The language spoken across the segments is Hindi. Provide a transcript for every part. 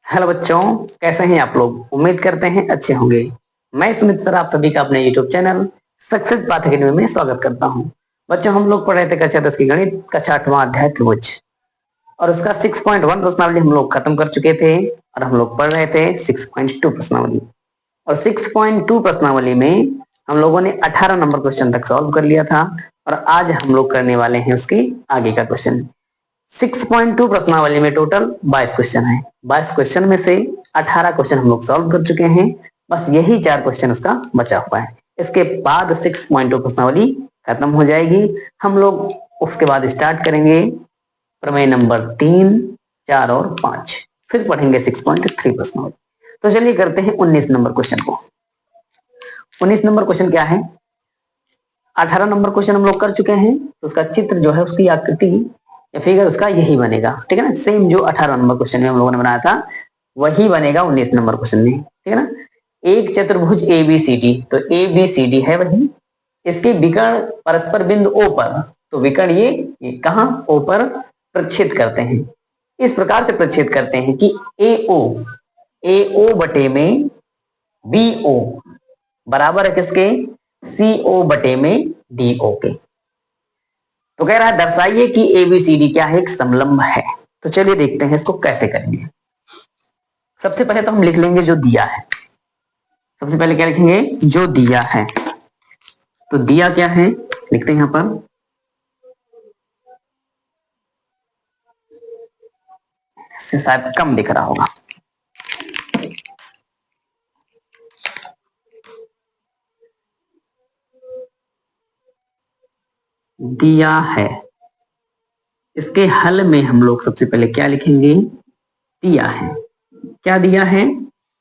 हेलो बच्चों, कैसे हैं आप लोग। उम्मीद करते हैं अच्छे होंगे। मैं सुमित सर आप सभी का अपने YouTube channel success path academy में स्वागत करता हूं। बच्चों, हम लोग पढ़ रहे थे कक्षा 10 की गणित कक्षा 8वां अध्याय त्रिभुज, और उसका 6.1 प्रश्नावली हम लोग खत्म कर चुके थे और हम लोग पढ़ रहे थे 6.2 प्रश्नावली। और 6.2 प्रश्नावली में हम लोगों ने 18 नंबर क्वेश्चन तक सॉल्व कर लिया था, और आज हम लोग करने वाले हैं उसके आगे का क्वेश्चन। 6.2 प्रश्नावली में टोटल 22 क्वेश्चन है। 22 क्वेश्चन में से 18 क्वेश्चन हम लोग सॉल्व कर चुके हैं, बस यही 4 क्वेश्चन उसका बचा हुआ है। इसके बाद 6.2 प्रश्नावली खत्म हो जाएगी। हम लोग उसके बाद स्टार्ट करेंगे प्रमेय नंबर 3, 4 और 5, फिर पढ़ेंगे 6.3 प्रश्नावली। तो चलिए करते हैं 19 नंबर क्वेश्चन को। 19 नंबर क्वेश्चन क्या है? 18 नंबर क्वेश्चन हम लोग कर चुके हैं, तो उसका चित्र जो है, उसकी आकृति या फिगर उसका यही बनेगा, ठीक है ना। सेम जो 18 नंबर क्वेश्चन में हम लोगों ने बनाया था वही बनेगा 19 नंबर क्वेश्चन में, ठीक है ना। एक चतुर्भुज ABCD, तो ABCD है वही। इसके विकर्ण परस्पर बिंदु O पर, तो विकर्ण ये कहां O पर प्रच्छेद करते हैं। इस प्रकार से प्रच्छेद करते हैं कि AO बटे में BO बराबर है किसके? CO बटे में DO के। तो कह रहा है दर्शाइए कि ABCD क्या है, एक समलंब है। तो चलिए देखते हैं इसको कैसे करेंगे। सबसे पहले तो हम लिख लेंगे जो दिया है। सबसे पहले क्या लिखेंगे? जो दिया है। तो दिया क्या है लिखते हैं यहां पर। इससे शायद कम दिख रहा होगा। दिया है, इसके हल में हम लोग सबसे पहले क्या लिखेंगे? दिया है। क्या दिया है?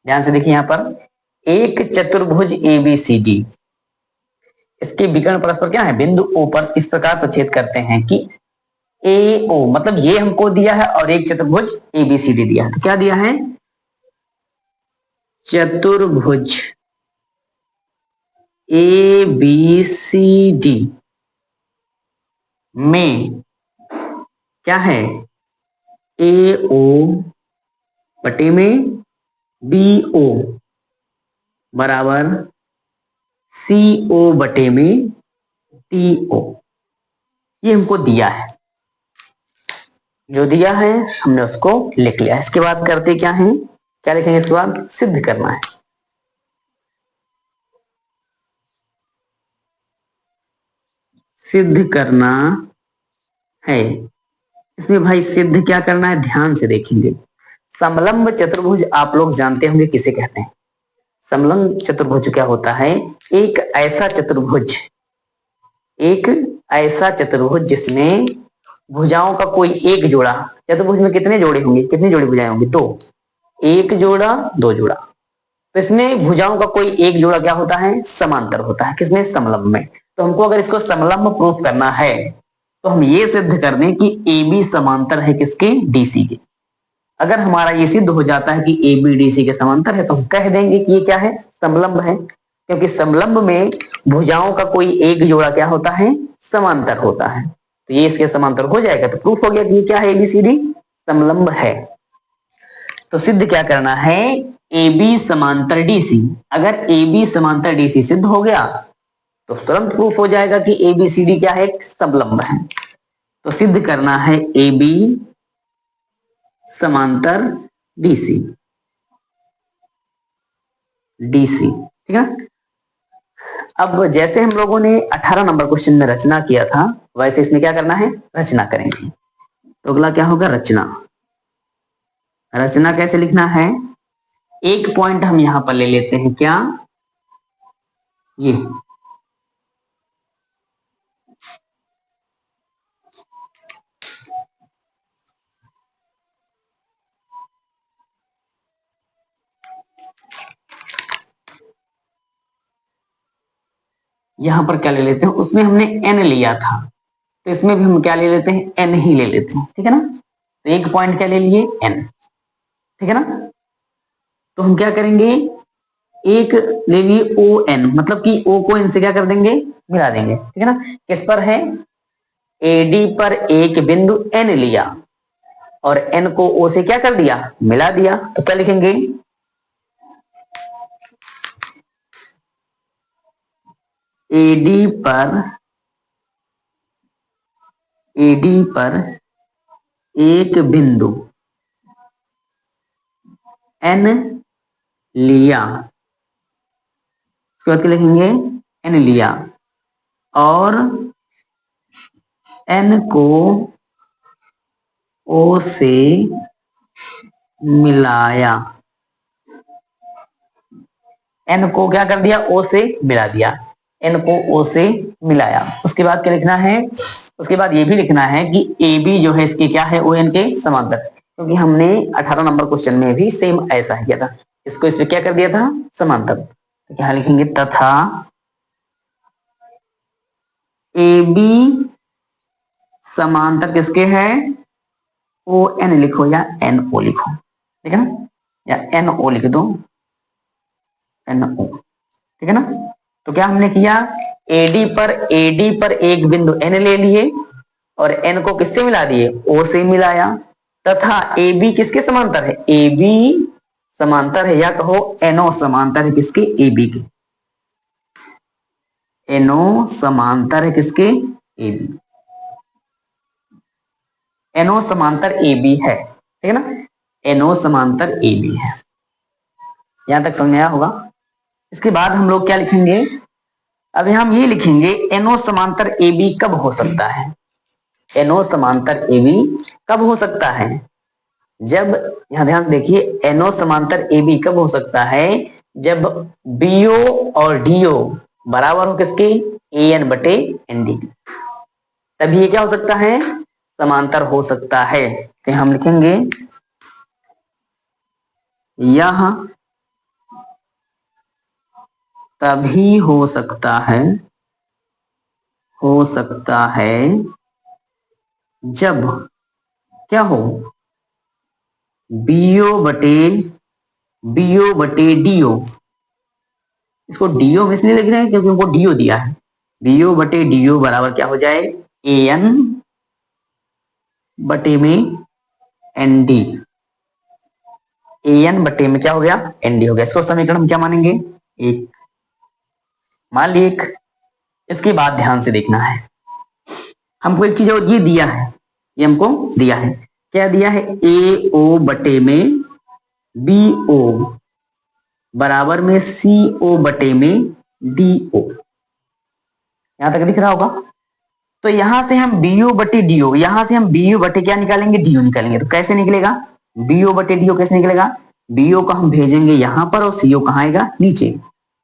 ध्यान से देखिए यहां पर एक चतुर्भुज ABCD, इसके विकर्ण परस्पर क्या है? बिंदु O पर इस प्रकार प्रच्छेद करते हैं कि AO, मतलब ये हमको दिया है और एक चतुर्भुज ABCD दिया है। तो क्या दिया है? चतुर्भुज ABCD में क्या है? AO बटे में BO बराबर CO बटे में DO। ये हमको दिया है। जो दिया है हमने उसको लिख लिया। इसके बाद करते क्या है? क्या लिखेंगे इसके बाद? सिद्ध करना है। सिद्ध करना है। इसमें भाई सिद्ध क्या करना है, ध्यान से देखेंगे। समलंब चतुर्भुज आप लोग जानते होंगे किसे कहते हैं। समलंब चतुर्भुज क्या होता है? एक ऐसा चतुर्भुज, एक ऐसा चतुर्भुज जिसमें भुजाओं का कोई एक जोड़ा। चतुर्भुज में कितने जोड़े होंगे, कितनी जोड़ी भुजाएं होंगी? तो एक जोड़ा, दो जोड़ा। तो इसमें भुजाओं का कोई एक जोड़ा क्या होता है? समांतर होता है। किसमें? समलंब में। तो हमको अगर इसको समलंब प्रूफ करना है तो हम ये सिद्ध कर दें कि AB समांतर है किसके? DC के। अगर हमारा ये सिद्ध हो जाता है कि AB DC के समांतर है तो हम कह देंगे कि ये क्या है? समलंब है। क्योंकि समलंब में भुजाओं का कोई एक जोड़ा क्या होता है? समांतर होता है। तो ये इसके समांतर हो जाएगा, तो प्रूफ हो गया कि ये क्या है? ABCD समलंब है। तो सिद्ध क्या करना है? AB समांतर DC। अगर AB समांतर DC सिद्ध हो गया तो तुरंत प्रूफ हो जाएगा कि ABCD क्या है? समलंब है। तो सिद्ध करना है AB समांतर DC। DC, ठीक है। अब जैसे हम लोगों ने 18 नंबर क्वेश्चन में रचना किया था, वैसे इसमें क्या करना है? रचना करेंगे। तो अगला क्या होगा? रचना। रचना कैसे लिखना है? एक पॉइंट हम यहां पर ले लेते हैं। क्या? ये यहां पर क्या ले लेते हैं? उसमें हमने n लिया था, तो इसमें भी हम क्या ले लेते हैं? n ही ले लेते हैं, ठीक है ना। तो एक पॉइंट क्या ले लिए? n, ठीक है ना। तो हम क्या करेंगे? एक ले लिए ON, मतलब कि O को n से क्या कर देंगे? मिला देंगे, ठीक है ना। किस पर है? AD पर एक बिंदु n लिया और N को O से क्या कर दिया, मिला दिया। तो क्या लिखेंगे, AD पर एक बिंदु N लिया, उसके बाद क्या लिखेंगे, N लिया और N को O से मिलाया। N को क्या कर दिया, O से मिला दिया, N को O से मिलाया। उसके बाद क्या लिखना है, उसके बाद ये भी लिखना है कि AB जो है इसकी क्या है, ON के समांतर, क्योंकि हमने 18 नंबर क्वेश्चन में भी सेम ऐसा ही किया था, इसको इसमें क्या कर दिया था, समांतर। तो क्या लिखेंगे, तथा AB समांतर किसके है, ON लिखो या NO लिखो, ठीक है ना, या NO लिख दो, NO, ठीक है ना। तो क्या हमने किया, AD पर एक बिंदु N ले लिए और N को किससे मिला दिए, O से मिलाया, तथा AB किसके समांतर है, AB समांतर है, या कहो NO समांतर है किसके, AB के, NO समांतर है किसके, AB, NO समांतर AB है, ठीक है ना, NO समांतर AB है। यहां तक समझ में आया होगा। इसके बाद हम लोग क्या लिखेंगे, अब हम ये लिखेंगे NO समांतर AB कब हो सकता है, NO समांतर AB कब हो सकता है, जब, यहां ध्यान से देखिए, NO समांतर AB कब हो सकता है, जब BO और DO बराबर हो किसके, AN बटे ND की, तभी ये क्या हो सकता है, समांतर हो सकता है। तो हम लिखेंगे यह तभी हो सकता है जब क्या हो, BO बटे DO, इसको DO में इसलिए लिख रहे हैं क्योंकि उनको DO दिया है, BO बटे DO बराबर क्या हो जाए, AN बटे में ND, AN बटे में क्या हो गया, ND हो गया। इसको समीकरण हम क्या मानेंगे, एक, मान ली एक। इसके बाद ध्यान से देखना है, हमको एक चीज और ये दिया है, ये हमको दिया है, क्या दिया है, AO बटे में BO बराबर में CO बटे में DO, यहां तक दिख रहा होगा। तो यहां से हम BO बटे DO, यहां से हम BO बटे क्या निकालेंगे, DO निकालेंगे। तो कैसे निकलेगा, BO बटे DO कैसे निकलेगा, BO को हम भेजेंगे यहां पर और CO कहां आएगा, नीचे।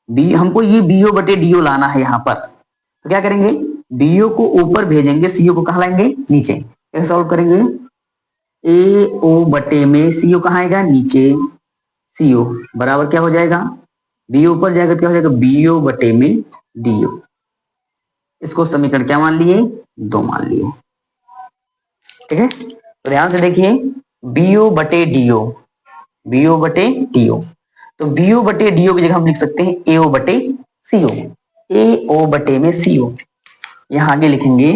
हमको ये BO बटे DO लाना है यहां पर, तो क्या करेंगे, BO को ऊपर भेजेंगे, CO को कहां लाएंगे, नीचे। कैसे सॉल्व करेंगे, AO बटे में CO कहां आएगा, नीचे, CO बराबर क्या हो जाएगा, BO ऊपर जाएगा, क्या हो जाएगा, BO बटे में DO। इसको समीकरण क्या मान लिए, 2 मान लिए, ठीक है। तो ध्यान से देखिए, BO बटे DO, BO बटे DO, तो BO बटे DO की जगह हम लिख सकते हैं AO बटे CO, AO बटे में CO। यहां आगे लिखेंगे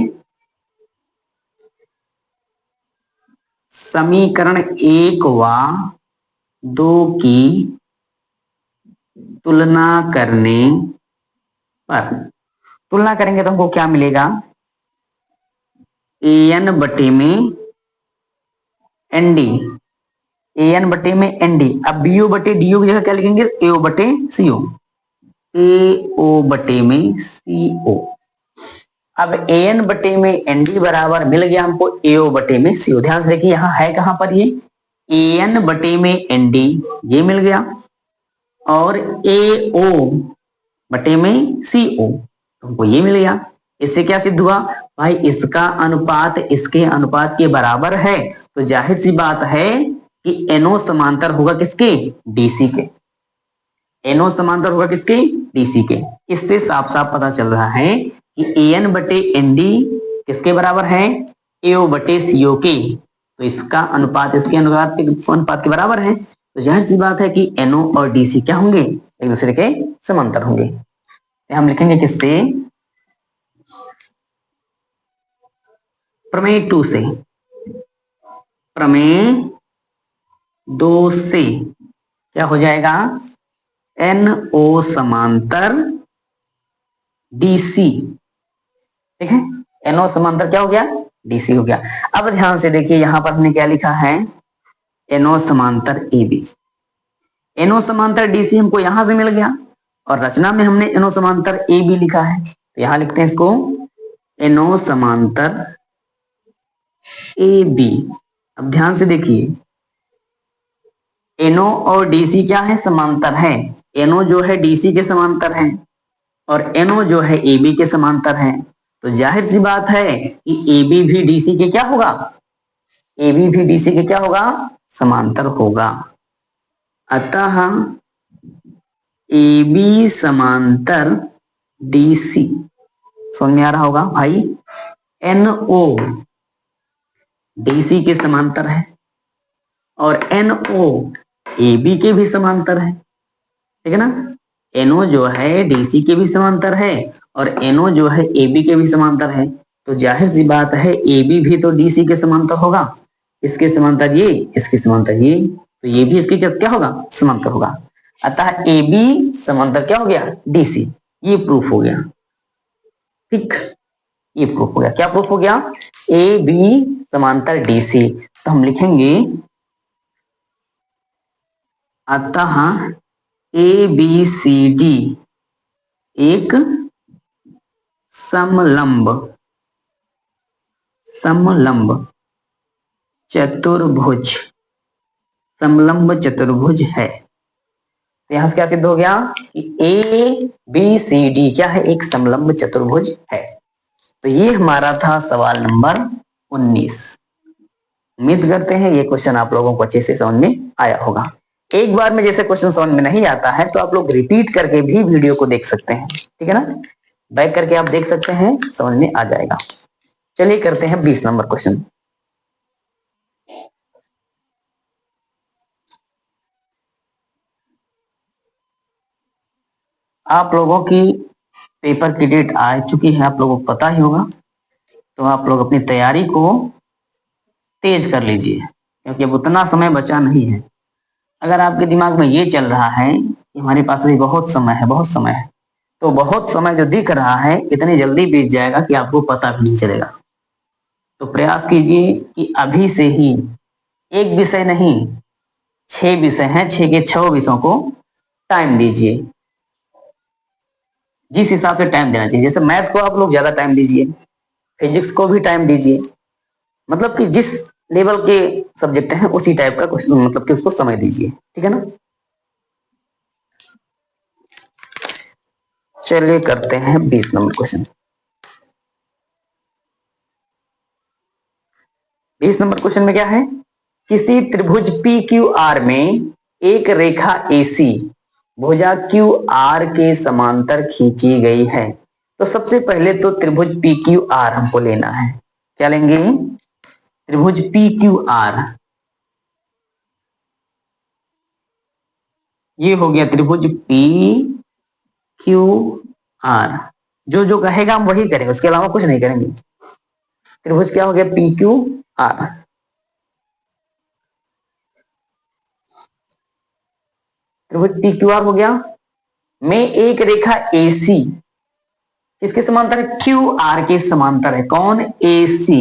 समीकरण 1 व 2 की तुलना करने पर, तुलना करेंगे तो हमको क्या मिलेगा, AN बटे में ND, AN बटे में ND। अब BO बटे DO की जगह क्या लिखेंगे, AO बटे CO, AO बटे में CO। अब AN बटे में ND बराबर मिल गया हमको AO बटे में CO। ध्यान से देखिए यहां है कहां पर, ये AN बटे में ND ये मिल गया और AO बटे में CO हमको ये मिल गया। इससे क्या सिद्ध हुआ भाई, इसका अनुपात इसके अनुपात के बराबर है, तो जाहिर सी बात है कि NO समांतर होगा किसके, DC के, NO समांतर होगा किसके, DC के। इससे साफ साफ पता चल रहा है कि AN बटे ND किसके बराबर है, AO बटे CO के, तो इसका अनुपात इसके अनुपात के बराबर है, तो जाहिर सी बात है कि NO और DC क्या होंगे, एक दूसरे के समांतर होंगे। हम लिखेंगे किससे, प्रमेय 2 से, प्रमेय 2 से क्या हो जाएगा, NO समांतर DC। ठीक है, NO समांतर क्या हो गया, DC हो गया। अब ध्यान से देखिए यहां पर हमने क्या लिखा है, NO समांतर AB। NO समांतर DC हमको यहां से मिल गया और रचना में हमने NO समांतर AB लिखा है, तो यहां लिखते हैं इसको NO समांतर AB। अब ध्यान से देखिए NO और DC क्या है, समांतर है। NO जो है DC के समांतर है और NO जो है AB के समांतर है, तो जाहिर सी बात है कि AB भी DC के क्या होगा, AB भी DC के क्या होगा, समांतर होगा। अतः AB समांतर DC, समझ में आ रहा होगा भाई, NO DC के समांतर है और NO AB के भी समांतर है। ठीक है ना, NO जो है DC के भी समांतर है और NO जो है AB के भी समांतर है, तो जाहिर सी बात है AB भी तो DC के समांतर होगा। इसके समांतर ये, इसके समांतर ये, तो ये भी इसके क्या होगा, समांतर होगा। अतः AB समांतर क्या हो गया, DC। ये प्रूफ हो गया। ठीक, ये प्रूफ हो गया। क्या प्रूफ हो गया, AB समांतर DC। तो हम लिखेंगे अतः ABCD एक समलंब चतुर्भुज, समलंब चतुर्भुज है। तो यहां से क्या सिद्ध हो गया कि ABCD क्या है, एक समलंब चतुर्भुज है। तो ये हमारा था सवाल नंबर 19। उम्मीद करते हैं ये क्वेश्चन आप लोगों को अच्छे से समझ में आया होगा। एक बार में जैसे क्वेश्चन समझ में नहीं आता है तो आप लोग रिपीट करके भी वीडियो को देख सकते हैं। ठीक है ना, बैक करके आप देख सकते हैं, समझ में आ जाएगा। चलिए करते हैं 20 नंबर क्वेश्चन। आप लोगों की पेपर की डेट आ चुकी है, आप लोगों को पता ही होगा, तो आप लोग अपनी तैयारी को तेज कर लीजिए क्योंकि अब उतना समय बचा नहीं है। अगर आपके दिमाग में ये चल रहा है कि हमारे पास अभी बहुत समय है, बहुत समय है, तो बहुत समय जो दिख रहा है इतनी जल्दी बीत जाएगा कि आपको पता भी नहीं चलेगा। तो प्रयास कीजिए कि अभी से ही, एक विषय नहीं 6 विषय हैं, 6 के 6 विषयों को टाइम दीजिए। जिस हिसाब से टाइम देना चाहिए, जैसे मैथ को आप लोग ज्यादा टाइम दीजिए, फिजिक्स को भी टाइम दीजिए, मतलब कि जिस लेवल के सब्जेक्ट हैं उसी टाइप का क्वेश्चन, मतलब कि उसको समय दीजिए। ठीक है ना, चलिए करते हैं 20 नंबर क्वेश्चन। 20 नंबर क्वेश्चन में क्या है, किसी त्रिभुज पी क्यू आर में एक रेखा AC भुजा क्यू आर के समांतर खींची गई है। तो सबसे पहले तो त्रिभुज पी क्यू आर हमको लेना है। क्या लेंगे, त्रिभुज पी क्यू आर। ये हो गया त्रिभुज पी क्यू आर। जो जो कहेगा हम वही करेंगे, उसके अलावा कुछ नहीं करेंगे। त्रिभुज क्या हो गया, पी क्यू आर। त्रिभुज पी क्यू आर हो गया, में एक रेखा AC किसके समांतर है, क्यू आर के समांतर है। कौन, AC।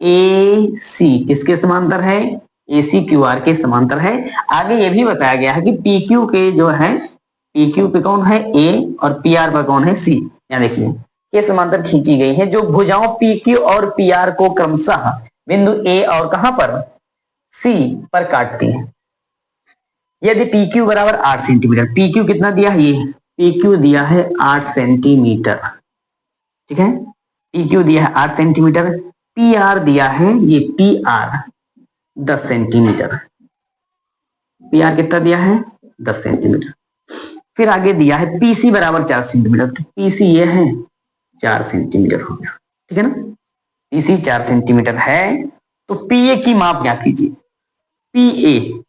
AC किसके समांतर है, AC क्यू आर के समांतर है। आगे ये भी बताया गया है कि PQ के जो है, PQ पे कौन है, A, और PR पर कौन है, C। यहाँ देखिए ये समांतर खींची गई है जो भुजाओं PQ और PR को क्रमशः बिंदु A और कहां पर, C पर काटती है। यदि PQ बराबर 8 सेंटीमीटर, PQ कितना दिया है, ये PQ दिया है 8 सेंटीमीटर। ठीक है, PQ दिया है 8 सेंटीमीटर, PR दिया है ये PR 10 सेंटीमीटर। PR कितना दिया है, 10 सेंटीमीटर। फिर आगे दिया है PC बराबर 4 सेंटीमीटर, तो PC ये है 4 सेंटीमीटर हो गया। ठीक है ना, PC 4 सेंटीमीटर है। तो PA की माप ज्ञात कीजिए। PA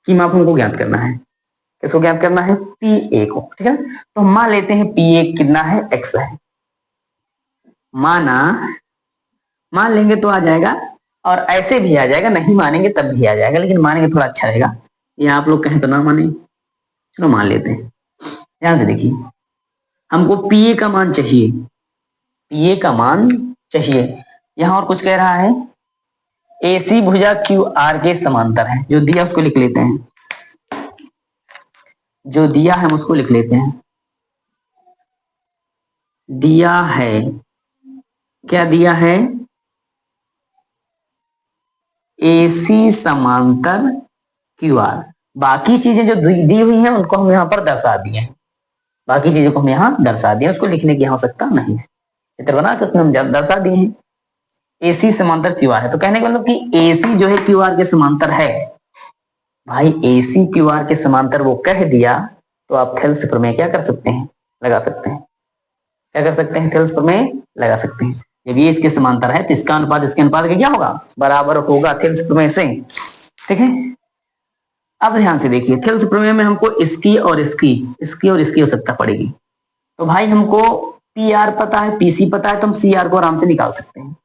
की माप हमको ज्ञात करना है। किसको ज्ञात करना है, PA को। ठीक है, तो मान लेते हैं PA कितना है, X है। मान लेंगे तो आ जाएगा और ऐसे भी आ जाएगा, नहीं मानेंगे तब भी आ जाएगा, लेकिन मानेंगे थोड़ा अच्छा रहेगा। ये आप लोग कहें तो ना माने, चलो मान लेते हैं। ध्यान से देखिए, हमको पी ए का मान चाहिए, पी ए का मान चाहिए। यहां और कुछ कह रहा है, एसी भुजा क्यू आर के समांतर है। जो दिया उसको लिख लेते हैं, जो दिया है हम उसको लिख लेते हैं। दिया है, क्या दिया है? एसी समांतर क्यू आर। बाकी चीजें जो दी हुई हैं उनको हम यहाँ पर दर्शा दिए हैं, बाकी चीजों को हम यहाँ दर्शा दिए, उसको लिखने की आवश्यकता नहीं है। चित्र बना के उसमें हम दर्शा दिए हैं एसी समांतर क्यू आर है। तो कहने का मतलब कि एसी जो है क्यू आर के समांतर है। भाई एसी क्यू आर के समांतर वो कह दिया, तो आप थेल्स प्रमेय क्या कर सकते हैं? लगा सकते हैं। क्या कर सकते हैं? थेल्स प्रमेय लगा सकते हैं। जब ये इसके समांतर है तो इसका अनुपात इसके अनुपात का क्या होगा? बराबर होगा, थेल्स प्रमेय से। ठीक है, अब ध्यान से देखिए, थेल्स प्रमेय में हमको इसकी और इसकी और इसकी आवश्यकता पड़ेगी। तो भाई हमको पी आर पता है, पीसी पता है, तो हम सी आर को आराम से निकाल सकते हैं।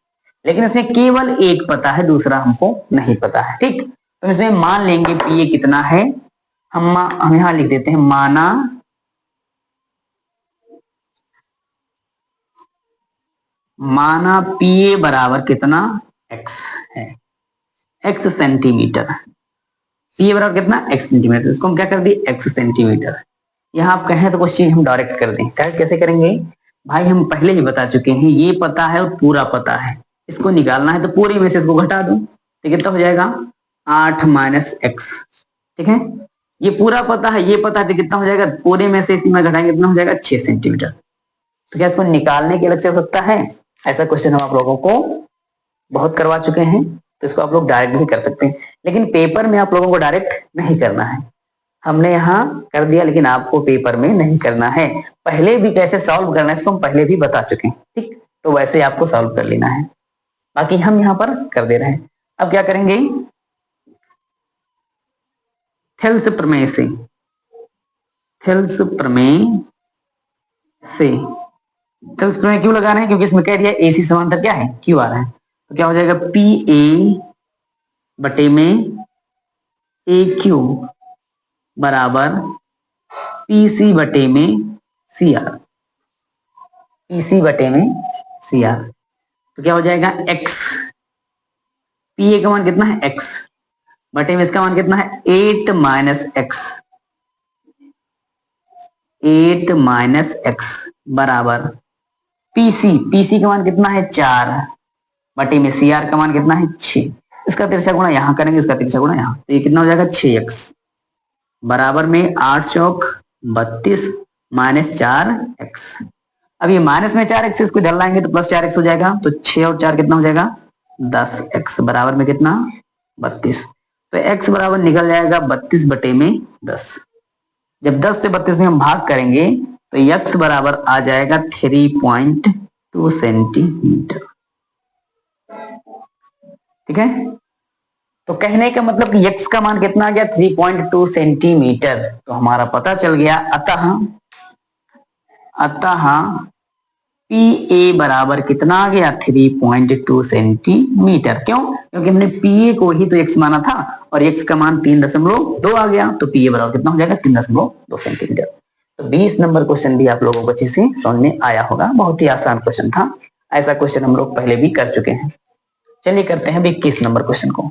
लेकिन इसमें केवल एक पता है, दूसरा हमको नहीं पता है। ठीक, तो इसमें मान लेंगे पी ए कितना है, हम यहां लिख देते हैं, माना पी ए बराबर कितना? एक्स है, एक्स सेंटीमीटर। पी ए बराबर कितना? X centimetre. इसको हम क्या कर दिए? X centimetre. यहाँ आप कहें तो कुछ चीज हम डायरेक्ट कर दें, कैसे करेंगे? भाई हम पहले ही बता चुके हैं, ये पता है और पूरा पता है, इसको निकालना है तो पूरे में से इसको घटा दो, तो कितना हो जाएगा? 8 माइनस एक्स। ठीक है, ये पूरा पता है, ये पता है, तो कितना हो जाएगा? पूरे में से इसमें घटाएंगे कितना हो जाएगा? 6 सेंटीमीटर। तो क्या इसको निकालने की अलग से आवश्यकता है? ऐसा क्वेश्चन हम आप लोगों को बहुत करवा चुके हैं, तो इसको आप लोग डायरेक्ट भी कर सकते हैं, लेकिन पेपर में आप लोगों को डायरेक्ट नहीं करना है। हमने यहाँ कर दिया, लेकिन आपको पेपर में नहीं करना है। पहले भी कैसे सॉल्व करना है इसको हम पहले भी बता चुके हैं। ठीक, तो वैसे आपको सॉल्व कर लेना है, बाकी हम यहाँ पर कर दे रहे हैं। अब क्या करेंगे? थेल्स प्रमेय से, थेल्स प्रमेय से, थेल्स प्रमेय क्यों लगा रहे हैं? क्योंकि इसमें कह दिया एसी समांतर क्या है? क्यू आ रहा है। तो क्या हो जाएगा? पी ए बटे में ए क्यू बराबर पीसी बटे में सी आर, पीसी बटे में सी आर। तो क्या हो जाएगा? एक्स, पी ए का मान कितना है? एक्स बटे में इसका मान कितना है? 8 माइनस एक्स, 8 माइनस एक्स बराबर पीसी, पीसी का मान कितना है? 4 बटे में सी आर का मान कितना है? 6। इसका तिरछा गुणा यहां करेंगे, इसका तिरछा गुणा यहां, तो ये कितना हो जाएगा? 6x बराबर में 8 चौक 32 माइनस 4x। अब ये माइनस में 4x, इसको इधर लाएंगे तो प्लस 4x हो जाएगा, तो 6 और 4 कितना हो जाएगा? 10x बराबर में कितना? 32। तो x बराबर निकल जाएगा 32 बटे में 10। जब 10 से 32 में हम भाग करेंगे तो x बराबर आ जाएगा 3.2 सेंटीमीटर। ठीक है, तो कहने का मतलब कि x का मान कितना आ गया? 3.2 सेंटीमीटर। तो हमारा पता चल गया, अतः पी ए बराबर कितना आ गया? 3.2 सेंटीमीटर। क्यों? क्योंकि हमने पी ए को ही तो x माना था, और x का मान 3.2 आ गया, तो पी ए बराबर कितना हो जाएगा? 3.2 सेंटीमीटर। तो 20 नंबर क्वेश्चन भी आप लोगों को अच्छे से समझ में आया होगा, बहुत ही आसान क्वेश्चन था। ऐसा क्वेश्चन हम लोग पहले भी कर चुके हैं। चलिए करते हैं 21 नंबर क्वेश्चन को।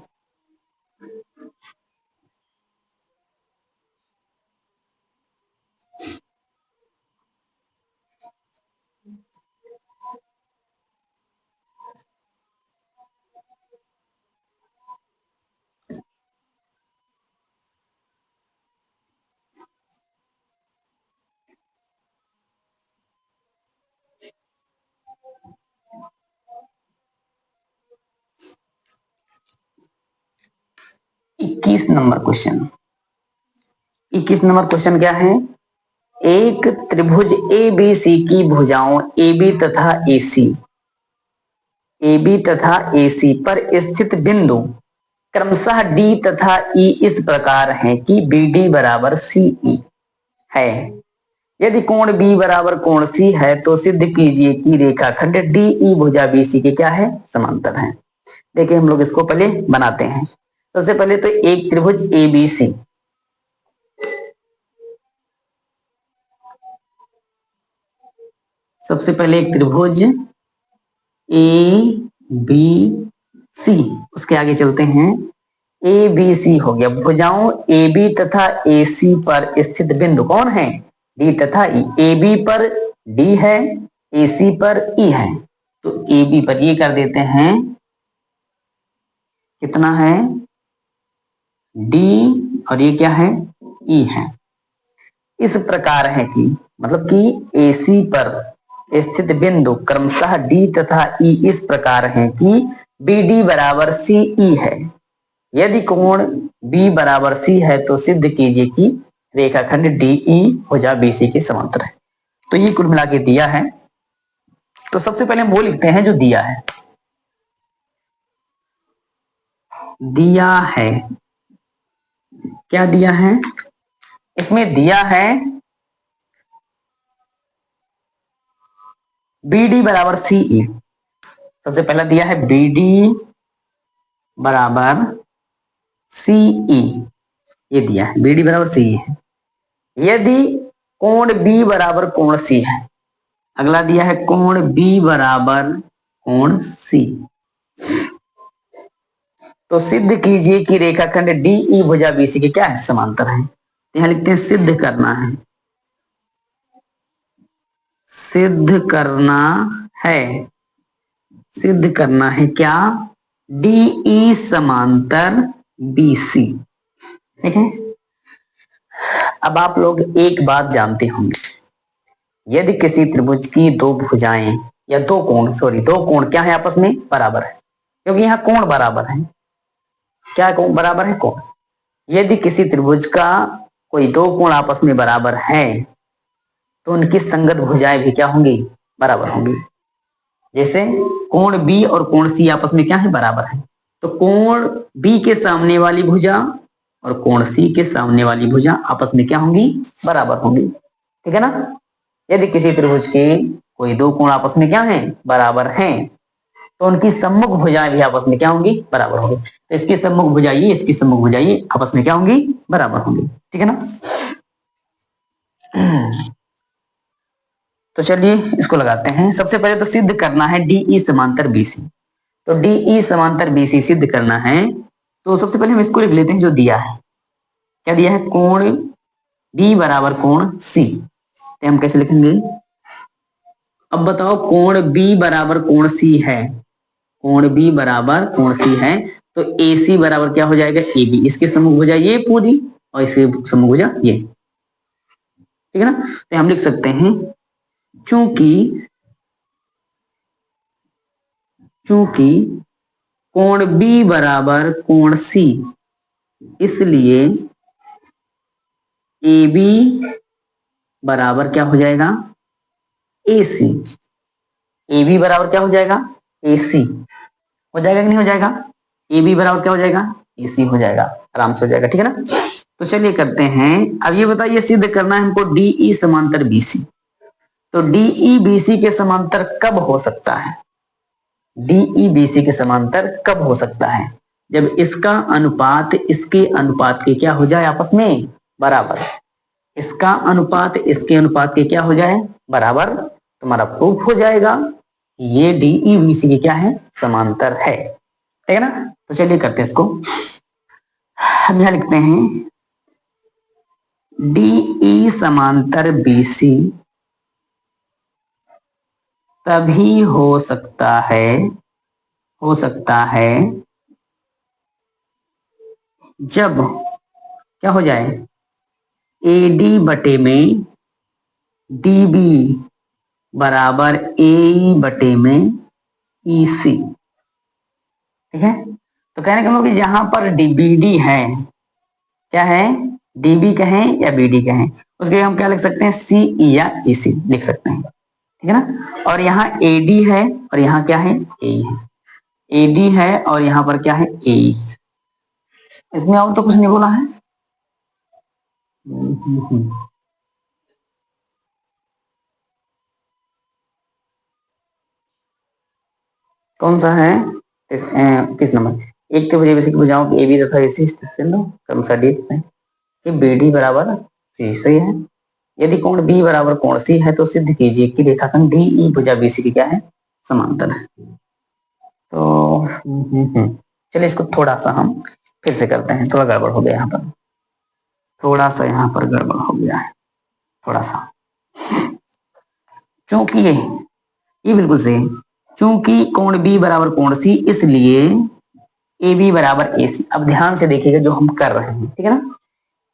इक्कीस नंबर क्वेश्चन, 21 नंबर क्वेश्चन क्या है? एक त्रिभुज ए बी सी की भुजाओं ए बी तथा ए सी पर स्थित बिंदु क्रमशः डी तथा ई इस प्रकार हैं कि बी डी बराबर सी ई है। यदि कोण बी बराबर कोण सी है तो सिद्ध कीजिए कि रेखाखंड डी ई भुजा बी सी के क्या है? समांतर है। देखिए हम लोग इसको पहले बनाते हैं। सबसे पहले तो एक त्रिभुज ABC, सबसे पहले एक त्रिभुज ABC, उसके आगे चलते हैं। ABC हो गया। भुजाओं AB तथा AC पर स्थित बिंदु कौन है? D तथा E। AB पर D है, AC पर E है। तो AB पर ये कर देते हैं, कितना है? D, और ये क्या है? E है। इस प्रकार है कि मतलब कि AC पर स्थित बिंदु क्रमशः D तथा E इस प्रकार है कि BD बराबर CE है। यदि कोण B बराबर C है तो सिद्ध कीजिए कि रेखाखंड DE भुजा BC के समांतर है। तो ये कुल मिला के दिया है। तो सबसे पहले हम वो लिखते हैं जो दिया है। दिया है, क्या दिया है? इसमें दिया है BD बराबर CE। सबसे पहला दिया है BD बराबर CE, ये दिया है BD बराबर CE है। यदि कोण B बराबर कोण C है, अगला दिया है कोण B बराबर कोण C, तो सिद्ध कीजिए कि रेखाखंड DE भुजा BC के क्या है? समांतर है। यहां लिखते हैं सिद्ध करना है। सिद्ध करना है, सिद्ध करना है क्या? DE समांतर BC। ठीक है। अब आप लोग एक बात जानते होंगे, यदि किसी त्रिभुज की दो भुजाएं या दो कोण क्या है? आपस में बराबर है, क्योंकि यहाँ कोण बराबर है। क्या कोण बराबर है? कोण। यदि किसी त्रिभुज का कोई दो कोण आपस में बराबर है तो उनकी संगत भुजाएं भी क्या होंगी? बराबर होंगी। जैसे कोण B और कोण C आपस में क्या है? बराबर है। तो कोण B के सामने वाली भुजा और कोण C के सामने वाली भुजा आपस में क्या होंगी? बराबर होंगी। ठीक है ना। यदि किसी त्रिभुज के कोई दो कोण आपस में क्या है? बराबर हैं, तो उनकी सम्मुख भुजाएं भी आपस में क्या होंगी? बराबर होंगी। तो इसकी सम्मुख भुजा ये, इसकी सम्मुख भुजा ये आपस में क्या होंगी? बराबर होंगी। ठीक है ना। तो चलिए इसको लगाते हैं। सबसे पहले तो सिद्ध करना है DE समांतर BC। तो DE समांतर BC सिद्ध करना है, तो सबसे पहले हम इसको लिख लेते हैं जो दिया है। क्या दिया है? कोण B बराबर कोण C। तो हम कैसे लिखेंगे? अब बताओ, कोण B बराबर कोण C है, कोण B बराबर कोण C है, तो AC बराबर क्या हो जाएगा? AB। इसके सम्मुख भुजा ये पूरी और इसके सम्मुख भुजा ये। ठीक है ना। तो हम लिख सकते हैं चूंकि चूंकि कोण B बराबर कोण C, इसलिए AB बराबर क्या हो जाएगा? AC। AB बराबर क्या हो जाएगा? AC हो जाएगा कि नहीं हो जाएगा? AB बराबर क्या हो जाएगा? AC हो जाएगा, आराम से हो जाएगा। ठीक है ना। तो चलिए करते हैं। अब ये बताइए, सिद्ध करना है हमको DE समांतर BC। तो DE BC के समांतर कब हो सकता है? DE BC के समांतर कब हो सकता है? जब इसका अनुपात इसके अनुपात के क्या हो जाए? आपस में बराबर। इसका अनुपात इसके अनुपात के क्या हो जाए? बराबर। तुम्हारा प्रूफ हो जाएगा ये DE BC के क्या है? समांतर है। ठीक है ना। तो चलिए करते हैं इसको। हम यहां लिखते हैं DE समांतर BC तभी हो सकता है जब क्या हो जाए? AD बटे में DB बराबर AE बटे में EC। ठीक है। तो कहने का मतलब कि जहां पर BD है, क्या है? DB कहें या BD कहें, उसके हम क्या लिख सकते हैं? CE या EC लिख सकते हैं। ठीक है ना। और यहाँ AD है और यहाँ क्या है? AE है। AD है और यहाँ पर क्या है? AE। इसमें और तो कुछ नहीं बोला है। कौन सा है? किस नंबर एक त्रिभुज एबीसी की भुजाओं की AB तथा AC क्रमशः डी कि BD बराबर C सही है। यदि कोण B बराबर कोण C है तो सिद्ध कीजिए कि रेखाखंड DE भुजा BC की क्या है, समांतर है। तो चलिए इसको थोड़ा सा हम फिर से करते हैं, थोड़ा गड़बड़ हो गया यहाँ पर, थोड़ा सा यहाँ पर गड़बड़ हो गया है थोड़ा सा, क्योंकि ये बिल्कुल सही है। चूंकि कोण B बराबर कोण C इसलिए AB बराबर AC। अब ध्यान से देखिएगा जो हम कर रहे हैं, ठीक है ना।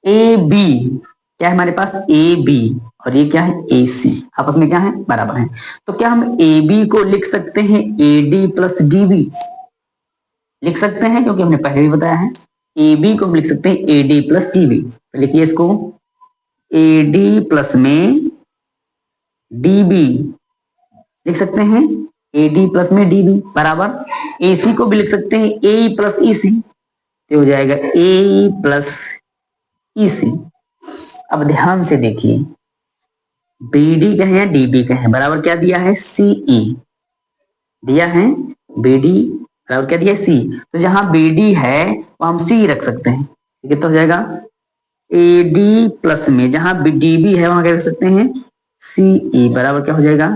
AB क्या है हमारे पास, AB और ये क्या है AC, आपस में क्या है, बराबर है। तो क्या हम AB को लिख सकते हैं AD प्लस DB, लिख सकते हैं, क्योंकि हमने पहले भी बताया है AB को हम लिख सकते हैं AD प्लस DB। तो लिखिए इसको AD प्लस में DB लिख सकते हैं, AD प्लस में DB बराबर AC को भी लिख सकते हैं AE प्लस EC, तो हो जाएगा AE प्लस EC। अब ध्यान से देखिए BD कहे या DB कहे, बराबर क्या दिया है, CE दिया है, BD बराबर क्या दिया है, C। तो जहां BD है वो हम C रख सकते हैं, कितना तो हो जाएगा AD प्लस में जहां DB है वहां क्या रख सकते हैं CE बराबर क्या हो जाएगा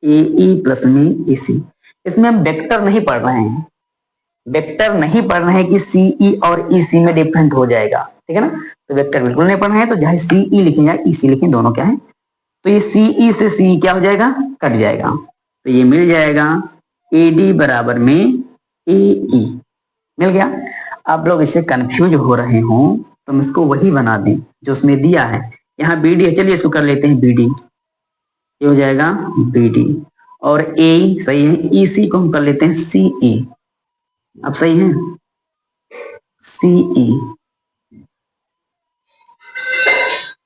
AE प्लस में EC। इसमें हम वेक्टर नहीं पढ़ रहे हैं, वेक्टर नहीं पढ़ रहे हैं कि CE और EC में डिफरेंट हो जाएगा, ठीक है ना। तो वेक्टर बिल्कुल नहीं पढ़ रहे हैं, तो चाहे CE लिखें या EC लिखें दोनों क्या है, तो ये CE से CE क्या हो जाएगा, कट जाएगा, तो ये मिल जाएगा AD बराबर में AE, मिल गया। आप लोग इससे कंफ्यूज हो रहे हो तो हम इसको वही बना दें जो उसमें दिया है। यहाँ BD है, चलिए इसको कर लेते हैं BD, ये हो जाएगा BD और A सही है, EC को हम कर लेते हैं CE, अब सही है CE,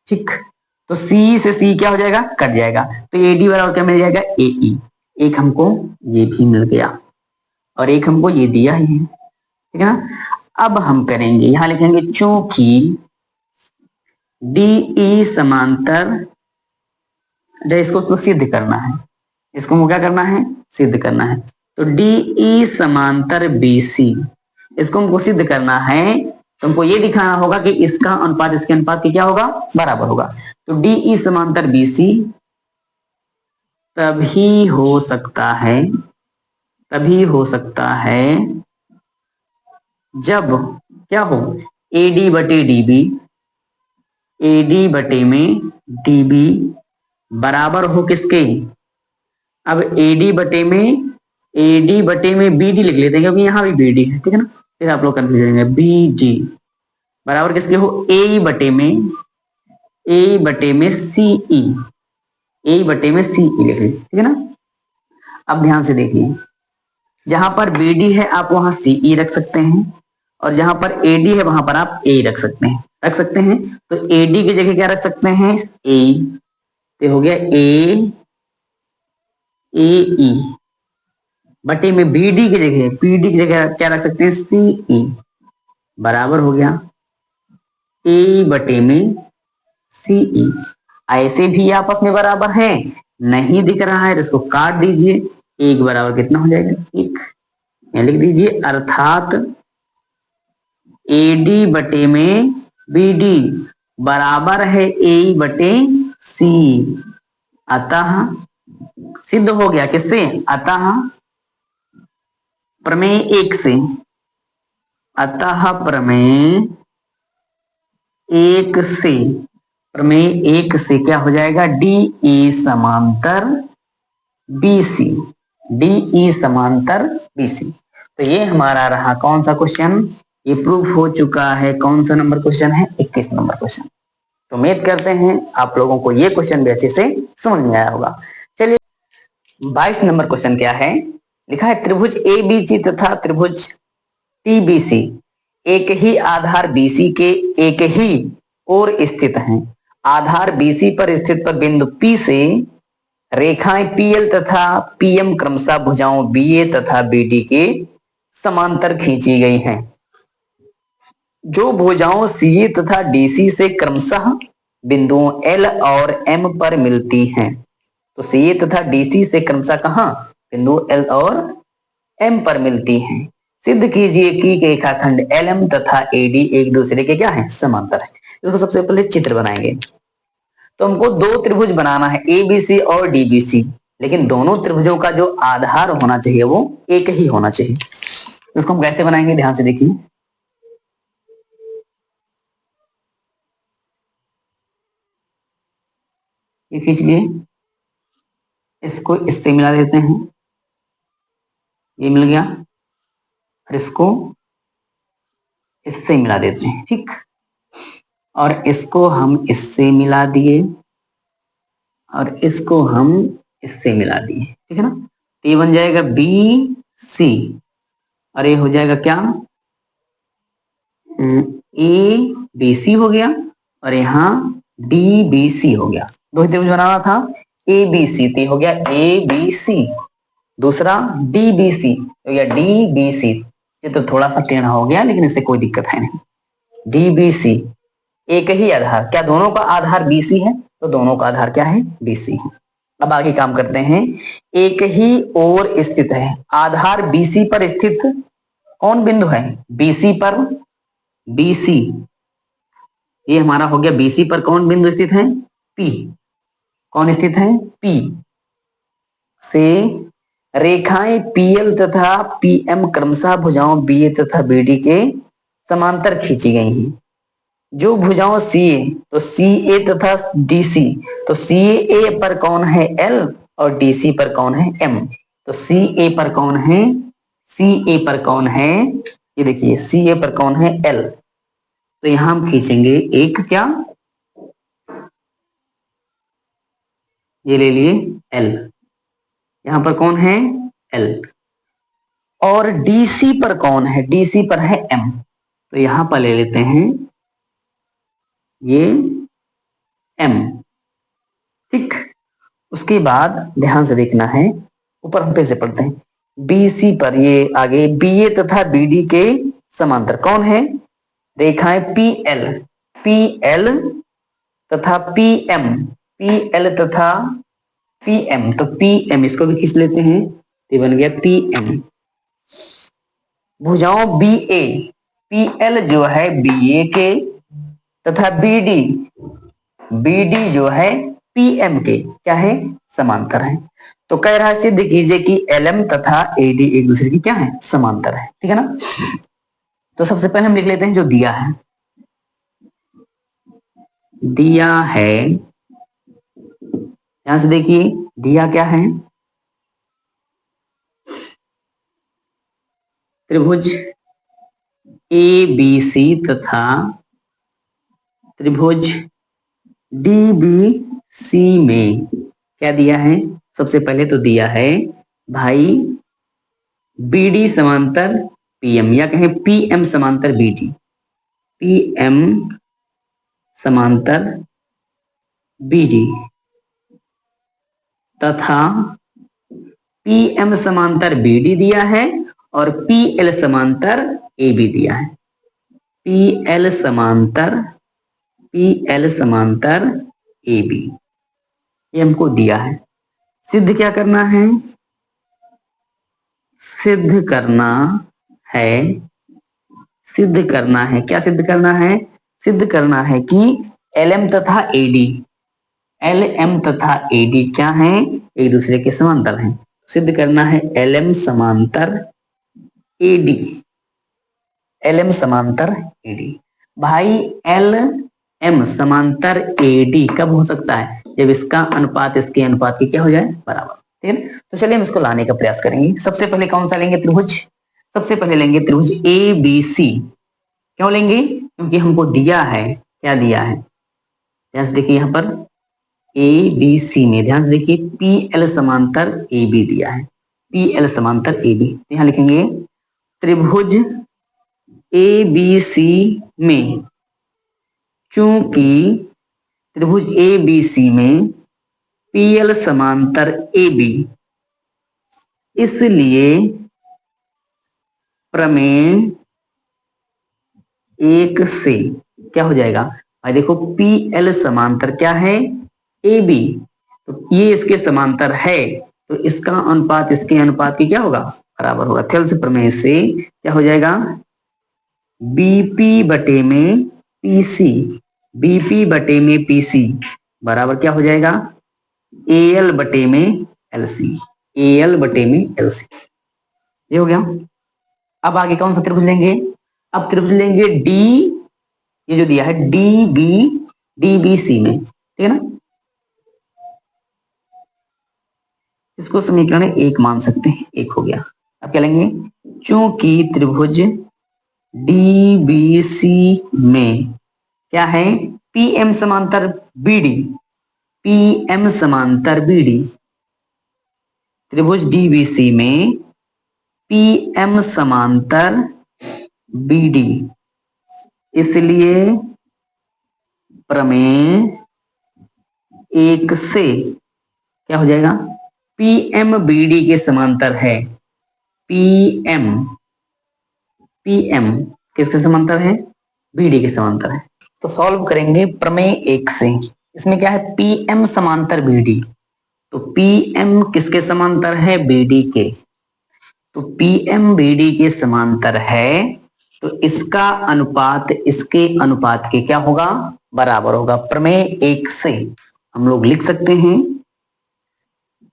ठीक। तो C से C क्या हो जाएगा, कट जाएगा, तो AD बराबर क्या मिल जाएगा AE। एक हमको ये भी मिल गया और एक हमको ये दिया ही है, ठीक है ना। अब हम करेंगे, यहां लिखेंगे चूंकि DE समांतर, जब इसको तो सिद्ध करना है, इसको हमको क्या करना है, सिद्ध करना है। तो DE समांतर BC, इसको हमको सिद्ध करना है, तो हमको ये दिखाना होगा कि इसका अनुपात इसके अनुपात की क्या होगा, बराबर होगा। तो DE समांतर BC तभी हो सकता है, तभी हो सकता है जब क्या हो, AD बटे DB, AD बटे में DB बराबर हो किसके, अब AD बटे में BD लिख लेते हैं क्योंकि यहाँ भी BD है, ठीक है ना, फिर आप लोग कंफ्यूज होंगे। BD बराबर किसके हो, AE बटे में CE, AE बटे में CE लिख लीजिए, ठीक है ना। अब ध्यान से देखिए, जहां पर BD है आप वहां CE रख सकते हैं और जहां पर AD है वहां पर आप A रख सकते हैं, तो AD की जगह क्या रख सकते हैं, A, तो हो गया AE बटे में BD की जगह क्या रख सकते हैं, CE बराबर हो गया A बटे में CE। ऐसे भी आपस में बराबर है, नहीं दिख रहा है तो इसको काट दीजिए, एक बराबर कितना हो जाएगा, एक, लिख दीजिए, अर्थात AD बटे में BD बराबर है AE बटे C। अतः सिद्ध हो गया किससे, अतः प्रमेय एक से, अतः प्रमेय एक से, प्रमेय एक से क्या हो जाएगा, DE समांतर BC, DE समांतर BC। तो ये हमारा रहा कौन सा क्वेश्चन, ये प्रूफ हो चुका है, कौन सा नंबर क्वेश्चन है, 21 नंबर क्वेश्चन। तो उम्मीद करते हैं आप लोगों को ये क्वेश्चन भी अच्छे से समझ में आया होगा। चलिए 22 नंबर क्वेश्चन क्या है, लिखा है त्रिभुज ABC तथा त्रिभुज TBC एक ही आधार BC के एक ही ओर स्थित हैं। आधार BC पर स्थित पर बिंदु P से रेखाएं PL तथा PM क्रमशः भुजाओं BA तथा BD के समांतर खींची गई हैं। जो भुजाओं CA तथा DC से क्रमशः बिंदुओं L और M पर मिलती हैं। तो CA तथा DC से क्रमशः कहां, बिंदु L और m पर मिलती हैं। सिद्ध कीजिए कि रेखाखंड LM तथा AD एक दूसरे के क्या है, समांतर है। इसको सबसे पहले चित्र बनाएंगे। तो हमको दो त्रिभुज बनाना है, ABC और DBC, लेकिन दोनों त्रिभुजों का जो आधार होना चाहिए वो एक ही होना चाहिए। इसको हम कैसे बनाएंगे, ध्यान से देखिए। ये खींच लिए, इसको इससे मिला देते हैं, ये मिल गया, फिर इसको इससे मिला देते हैं, ठीक। और इसको हम इससे मिला दिए और इसको हम इससे मिला दिए, ठीक है ना। तो ये बन जाएगा BC और ये हो जाएगा क्या, ABC हो गया और यहाँ DBC हो गया। दो त्रिभुज बनाना था, ABC तो हो गया ABC, दूसरा DBC तो गया DBC। ये तो थोड़ा सा टेढ़ा हो गया लेकिन इससे कोई दिक्कत है नहीं। DBC एक ही आधार, क्या दोनों का आधार BC है, तो दोनों का आधार क्या है, BC है। अब आगे काम करते हैं। एक ही ओर स्थित है, आधार BC पर स्थित कौन बिंदु है, BC पर, BC ये हमारा हो गया, BC पर कौन बिंदु स्थित है, P, कौन स्थित है, P से रेखाएं PL तथा PM क्रमशः भुजाओं BA तथा BD के समांतर खींची गई हैं। जो भुजाओं CA तो CA तथा DC, तो CA पर कौन है, L और DC पर कौन है, M। तो CA पर कौन है, CA पर कौन है, ये देखिए CA पर कौन है, L। तो यहां हम खींचेंगे एक क्या, ये ले लिए L, यहां पर कौन है, L। और DC पर कौन है, DC पर है M, तो यहां पर ले लेते हैं ये M, ठीक। उसके बाद ध्यान से देखना है, ऊपर हम फिर से पढ़ते हैं। BC पर ये आगे BA तथा BD के समांतर कौन है, रेखाएं PL तथा PM, PL तथा PM, तो PM इसको भी खींच लेते हैं, ये बन गया PM। भुजाओं BA, PL जो है BA के तथा BD जो है PM के क्या है, समांतर है। तो कह रहा है सिद्ध कीजिए कि LM तथा AD एक दूसरे की क्या है, समांतर है, ठीक है ना। तो सबसे पहले हम लिख लेते हैं जो दिया है, यहां से देखिए दिया क्या है, त्रिभुज ABC तथा त्रिभुज DBC में क्या दिया है, सबसे पहले तो दिया है भाई BD समांतर PM, या कहें PM समांतर BD, PM समांतर BD तथा PM समांतर BD दिया है और PL समांतर AB दिया है। PL समांतर AB ये हमको दिया है। सिद्ध क्या करना है, सिद्ध करना है, क्या सिद्ध करना है, सिद्ध करना है कि LM तथा AD क्या है, एक दूसरे के समांतर हैं। सिद्ध करना है LM समांतर AD। भाई LM समांतर AD कब हो सकता है, जब इसका अनुपात इसके अनुपात के क्या हो जाए, बराबर, ठीक है। तो चलिए हम इसको लाने का प्रयास करेंगे। सबसे पहले कौन सा लेंगे त्रिभुज, सबसे पहले लेंगे त्रिभुज ABC। क्यों लेंगे, क्योंकि हमको दिया है, क्या दिया है, ध्यान से देखिए यहाँ पर ABC में, ध्यान से देखिए PL समांतर AB दिया है, PL समांतर AB। तो यहाँ लिखेंगे त्रिभुज ABC में, चूंकि त्रिभुज ABC में PL समांतर AB, इसलिए प्रमेय एक से क्या हो जाएगा भाई, देखो PL समांतर क्या है, AB, तो ये इसके समांतर है, तो इसका अनुपात इसके अनुपात की क्या होगा, बराबर होगा थेल्स प्रमेय से क्या हो जाएगा, बीपी बटे में पीसी, बीपी बटे में पीसी बराबर क्या हो जाएगा, एल बटे में एलसी, एल बटे में एलसी। ये हो गया। अब आगे कौन सा त्रिभुज लेंगे, अब त्रिभुज लेंगे डी, ये जो दिया है D B, D B C में, ठीक है ना, इसको समीकरण एक मान सकते हैं, एक हो गया। अब क्या लेंगे, चूंकि त्रिभुज डीबीसी में क्या है, पीएम समांतर बीडी, पीएम समांतर बीडी, त्रिभुज डीबीसी में पीएम समांतर बीडी, इसलिए प्रमेय एक से क्या हो जाएगा, पीएम बीडी के समांतर है, पीएम, पीएम किसके समांतर है, बीडी के समांतर है। तो सॉल्व करेंगे प्रमेय एक से, इसमें क्या है, पीएम समांतर बीडी, तो पीएम किसके समांतर है, बीडी के, तो पीएम बीडी के समांतर है, तो इसका अनुपात इसके अनुपात के क्या होगा, बराबर होगा। प्रमेय एक से हम लोग लिख सकते हैं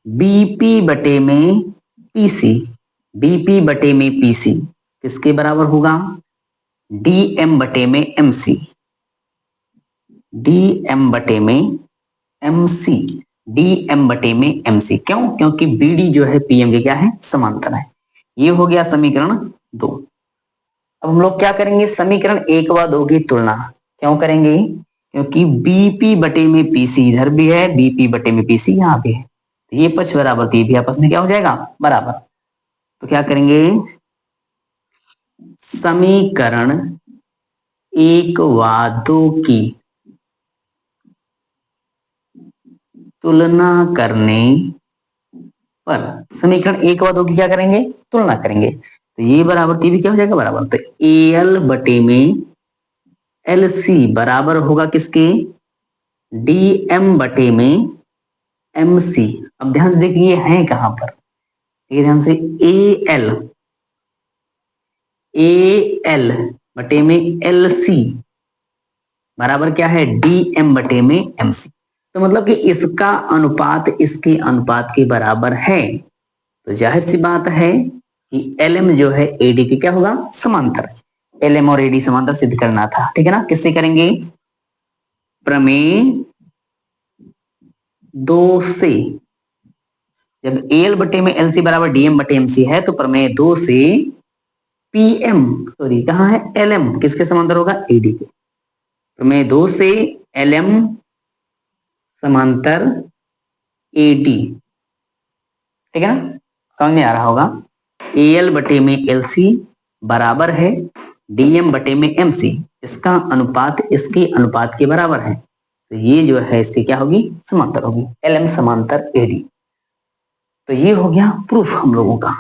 बीपी बटे में पीसी, बीपी बटे में पीसी किसके बराबर होगा, डीएम बटे में एमसी, डीएम बटे में एमसी, डीएम बटे में एमसी। क्यों, क्योंकि बीडी जो है पीएम के क्या है, समांतर है। ये हो गया समीकरण 2। अब हम लोग क्या करेंगे, समीकरण 1 व 2 की तुलना क्यों करेंगे, क्योंकि बीपी बटे में पीसी इधर भी है, बीपी बटे में पीसी यहाँ भी है, तो ये पक्ष बराबर, तो ये भी आपस में क्या हो जाएगा, बराबर। तो क्या करेंगे, समीकरण 1 व 2 की तुलना करने पर, समीकरण 1 व 2 की क्या करेंगे, तुलना करेंगे, तो ये बराबर ये भी क्या हो जाएगा, बराबर। तो एल बटे में एल सी बराबर होगा किसके, डीएम बटे में एम सी। अब ध्यान से देखिए है कहां पर, ये ध्यान से, ए एल बटे में एल सी बराबर क्या है, डीएम बटे में एम सी। तो मतलब कि इसका अनुपात इसके अनुपात के बराबर है, तो जाहिर सी बात है कि एलएम जो है एडी के क्या होगा, समांतर। एलएम और एडी समांतर सिद्ध करना था, ठीक है ना, किससे करेंगे, प्रमेय 2 से। जब एल बटे में एलसी बराबर डीएम बटे एमसी है, तो प्रमेय 2 से पीएम, सॉरी कहां है, एलएम किसके समांतर होगा, एडी के। प्रमेय 2 से एलएम समांतर एडी, ठीक है ना, समझ में आ रहा होगा। एल बटे में एलसी बराबर है डीएम बटे में एमसी, इसका अनुपात इसके अनुपात के बराबर है, तो ये जो है इसकी क्या होगी, समांतर होगी, एलएम समांतर एडी। तो ये हो गया प्रूफ हम लोगों का,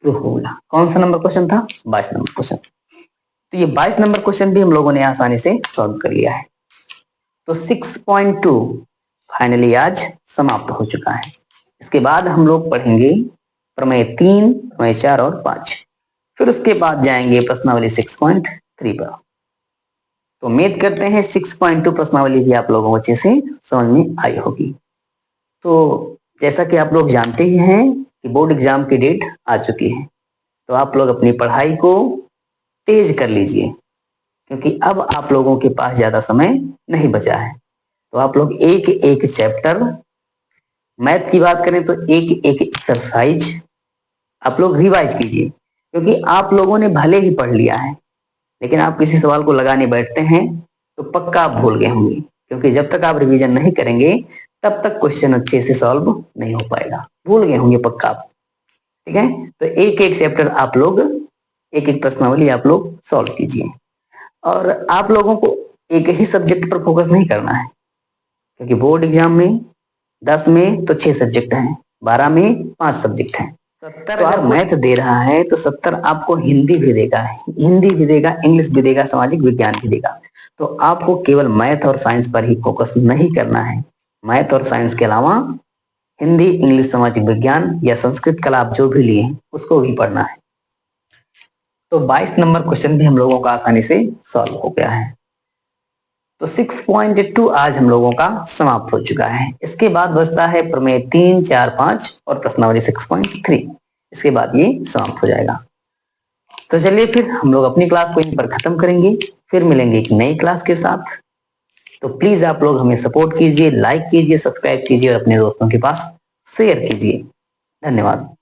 प्रूफ हो गया। कौन सा नंबर क्वेश्चन था, 22 नंबर क्वेश्चन। तो ये 22 नंबर क्वेश्चन भी हम लोगों ने आसानी से सॉल्व कर लिया है। तो 6.2 फाइनली आज समाप्त हो चुका है। इसके बाद हम लोग पढ़ेंगे प्रमेय 3, प्रमेय 4 और 5, फिर उसके बाद जाएंगे प्रश्नावली 6.3 पर। तो उम्मीद करते हैं 6.2 प्रश्नावली भी आप लोगों को अच्छे से समझ में आई होगी। तो जैसा कि आप लोग जानते ही हैं कि बोर्ड एग्जाम की डेट आ चुकी है, तो आप लोग अपनी पढ़ाई को तेज कर लीजिए, क्योंकि अब आप लोगों के पास ज्यादा समय नहीं बचा है। तो आप लोग एक एक चैप्टर, मैथ की बात करें तो एक एक एक्सरसाइज आप लोग रिवाइज कीजिए, क्योंकि आप लोगों ने भले ही पढ़ लिया है, लेकिन आप किसी सवाल को लगाने बैठते हैं तो पक्का आप भूल गए होंगे, क्योंकि जब तक आप रिवीजन नहीं करेंगे तब तक क्वेश्चन अच्छे से सॉल्व नहीं हो पाएगा, भूल गए होंगे पक्का आप, ठीक है। तो एक एक चैप्टर आप लोग, एक एक प्रश्नावली आप लोग सॉल्व कीजिए, और आप लोगों को एक ही सब्जेक्ट पर फोकस नहीं करना है, क्योंकि बोर्ड एग्जाम में 10 में तो 6 सब्जेक्ट हैं, 12 में 5 सब्जेक्ट हैं। 70 अगर मैथ दे रहा है तो 70 आपको हिंदी भी देगा, हिंदी भी देगा, इंग्लिश भी देगा, सामाजिक विज्ञान भी देगा। तो आपको केवल मैथ और साइंस पर ही फोकस नहीं करना है, मैथ और साइंस के अलावा हिंदी, इंग्लिश, सामाजिक विज्ञान या संस्कृत कला आप जो भी लिए हैं उसको भी पढ़ना है। तो 22 नंबर क्वेश्चन भी हम लोगों का आसानी से सॉल्व हो गया है। तो 6.2 आज हम लोगों का समाप्त हो चुका है। इसके बाद बचता है प्रमेय 3, 4, 5 और प्रश्नावली 6.3। इसके बाद ये समाप्त हो जाएगा। तो चलिए फिर हम लोग अपनी क्लास को यहीं पर खत्म करेंगे, फिर मिलेंगे एक नई क्लास के साथ। तो प्लीज आप लोग हमें सपोर्ट कीजिए, लाइक कीजिए, सब्सक्राइब कीजिए और अपने दोस्तों के पास शेयर कीजिए। धन्यवाद।